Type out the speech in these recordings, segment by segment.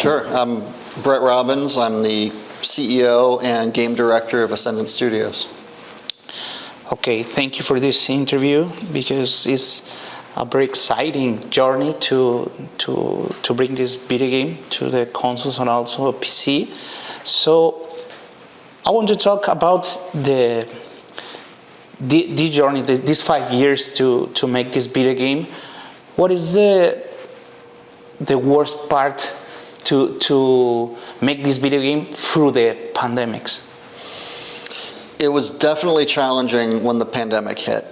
Sure. I'm Bret Robbins. I'm the CEO and game director of Ascendant Studios. Okay, thank you for this interview because it's a very exciting journey to bring this video game to the consoles and also PC. So I want to talk about this journey, these 5 years to make this video game. What is the worst part to make this video game through the pandemics? It was definitely challenging when the pandemic hit.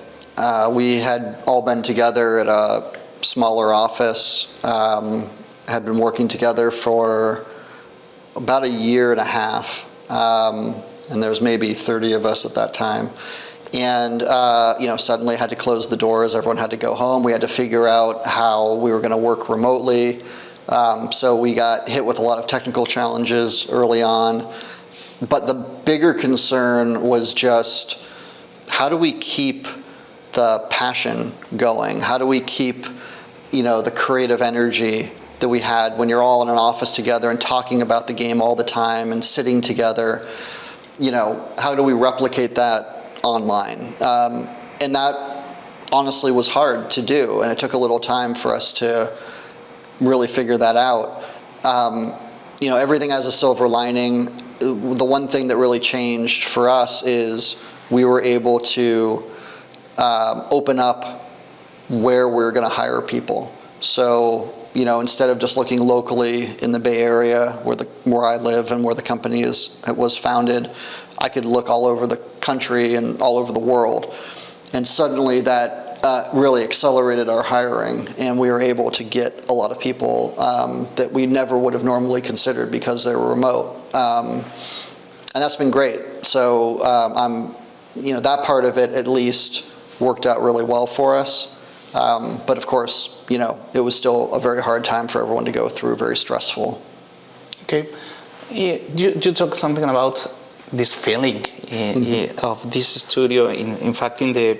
We had all been together at a smaller office, had been working together for about a year and a half, and there was maybe 30 of us at that time. And suddenly had to close the doors. Everyone had to go home. We had to figure out how we were going to work remotely. So we got hit with a lot of technical challenges early on. But the bigger concern was just, how do we keep the passion going? How do we keep, the creative energy that we had when you're all in an office together and talking about the game all the time and sitting together? How do we replicate that online? And that honestly was hard to do, and it took a little time for us to really figure that out. Everything has a silver lining. The one thing that really changed for us is we were able to open up where we're going to hire people. So, instead of just looking locally in the Bay Area where I live and where the company was founded, I could look all over the country and all over the world. And suddenly that really accelerated our hiring, and we were able to get a lot of people that we never would have normally considered because they were remote. And that's been great. So that part of it at least worked out really well for us. But of course, it was still a very hard time for everyone to go through, very stressful. Okay. You talked something about this feeling of this studio, in fact, in the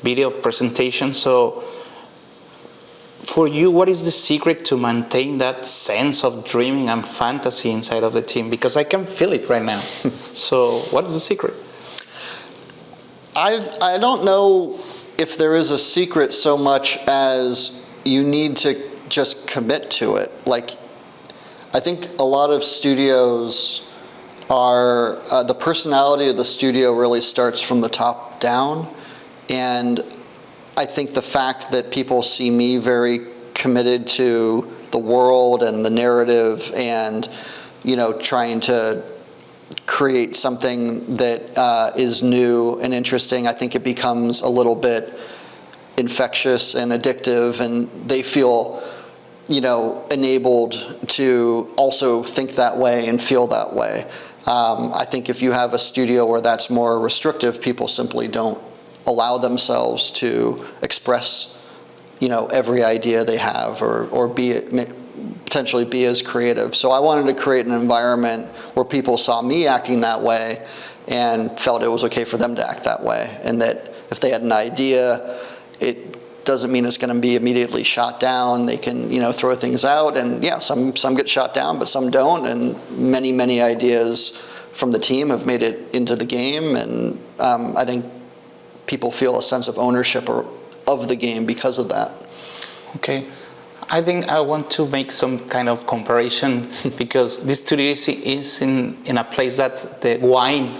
video presentation. So for you, what is the secret to maintain that sense of dreaming and fantasy inside of the team? Because I can feel it right now. So what is the secret? I don't know if there is a secret so much as you need to just commit to it. I think a lot of studios are, the personality of the studio really starts from the top down. And I think the fact that people see me very committed to the world and the narrative and, trying to create something that is new and interesting, I think it becomes a little bit infectious and addictive, and they feel enabled to also think that way and feel that way. I think if you have a studio where that's more restrictive, people simply don't allow themselves to express, every idea they have or potentially be as creative. So I wanted to create an environment where people saw me acting that way and felt it was okay for them to act that way, and that if they had an idea, it doesn't mean it's going to be immediately shot down. They can, throw things out, and some get shot down, but some don't. And many ideas from the team have made it into the game, and I think people feel a sense of ownership of the game because of that. Okay, I think I want to make some kind of comparison because this studio is in a place that the wine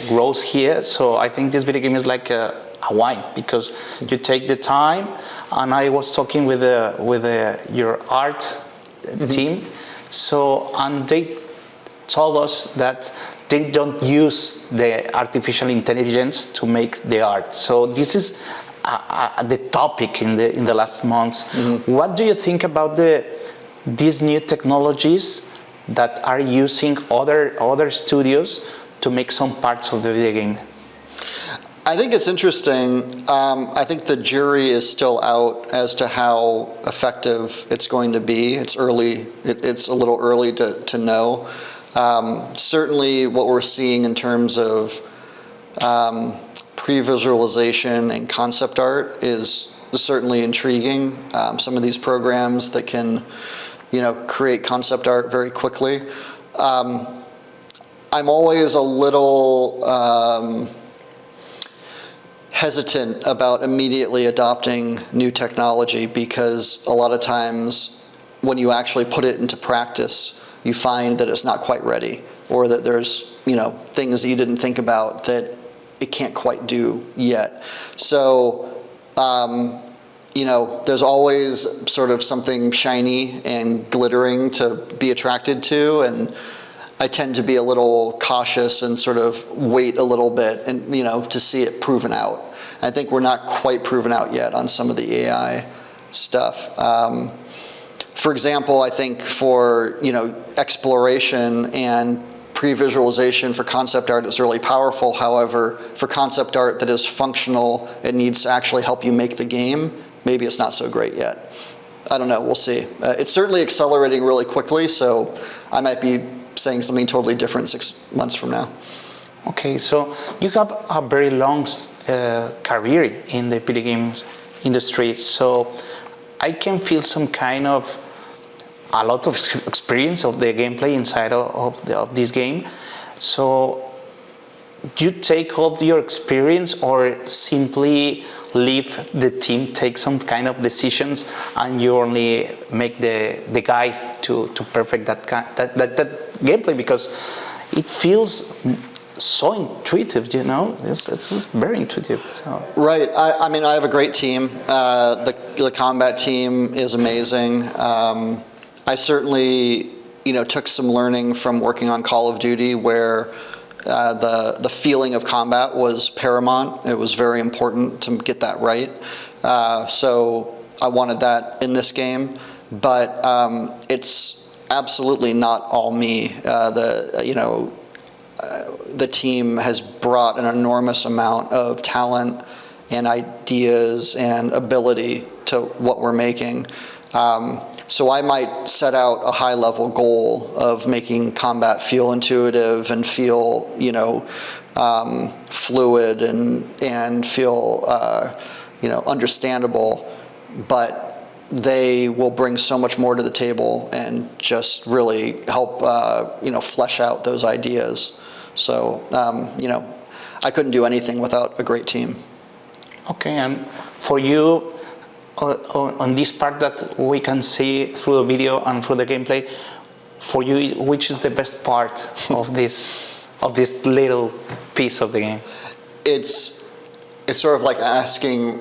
grows here. So I think this video game is like a wine, because you take the time. And I was talking with your art team, and they told us that they don't use the artificial intelligence to make the art. So this is the topic in the last months. What do you think about these new technologies that are using other studios to make some parts of the video game? I think it's interesting. I think the jury is still out as to how effective it's going to be. It's early. It's a little early to know. Certainly what we're seeing in terms of pre-visualization and concept art is certainly intriguing. Some of these programs that can create concept art very quickly. I'm always a little hesitant about immediately adopting new technology because a lot of times when you actually put it into practice, you find that it's not quite ready, or that there's things that you didn't think about that it can't quite do yet. So there's always sort of something shiny and glittering to be attracted to, and I tend to be a little cautious and sort of wait a little bit and to see it proven out. I think we're not quite proven out yet on some of the AI stuff. For example, I think for exploration and pre-visualization for concept art is really powerful. However, for concept art that is functional, it needs to actually help you make the game. Maybe it's not so great yet. I don't know, we'll see. It's certainly accelerating really quickly, so I might be saying something totally different 6 months from now. Okay, so you have a very long career in the video games industry, so I can feel some kind of a lot of experience of the gameplay inside of this game. So do you take all your experience or simply leave the team take some kind of decisions and you only make the guide to perfect that gameplay? Because it feels so intuitive, it's just very intuitive. So. Right. I mean, I have a great team. The combat team is amazing. I certainly, took some learning from working on Call of Duty, where the feeling of combat was paramount. It was very important to get that right. So I wanted that in this game, but it's absolutely not all me. The team has brought an enormous amount of talent and ideas and ability to what we're making. So I might set out a high-level goal of making combat feel intuitive and feel, fluid and feel, understandable. But they will bring so much more to the table and just really help, flesh out those ideas. So, I couldn't do anything without a great team. Okay, and for you, on this part that we can see through the video and through the gameplay, for you, which is the best part of this little piece of the game? It's sort of like asking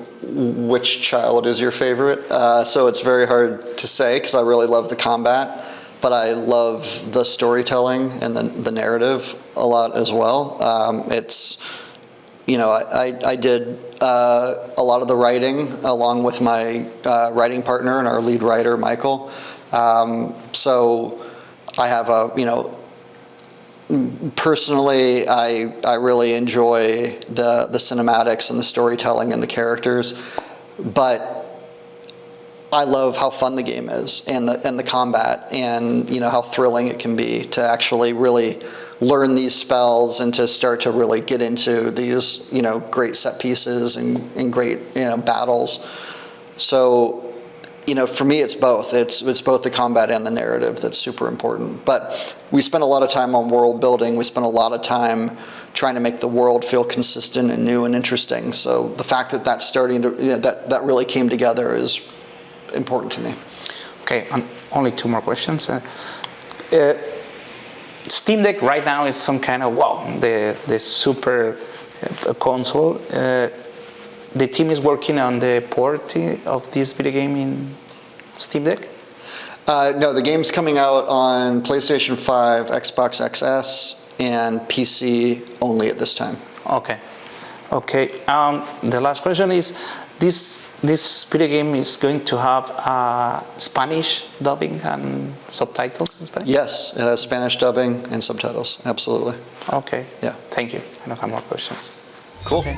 which child is your favorite. So it's very hard to say because I really love the combat, but I love the storytelling and the narrative a lot as well. I did a lot of the writing along with my writing partner and our lead writer, Michael. So I have personally, I really enjoy the cinematics and the storytelling and the characters, but I love how fun the game is and the combat and how thrilling it can be to actually really learn these spells and to start to really get into these great set pieces and great battles. So for me it's both. It's both the combat and the narrative that's super important. But we spent a lot of time on world building. We spent a lot of time trying to make the world feel consistent and new and interesting. So the fact that that's starting to that really came together is important to me. Okay, only two more questions. Steam Deck right now is some kind of the super console. The team is working on the port of this video game in Steam Deck? No, the game's coming out on PlayStation 5, Xbox XS, and PC only at this time. Okay. The last question is, this video game is going to have Spanish dubbing and subtitles in Spanish? Yes, it has Spanish dubbing and subtitles, absolutely. Okay. Yeah. Thank you. I don't have more questions. Cool. Okay.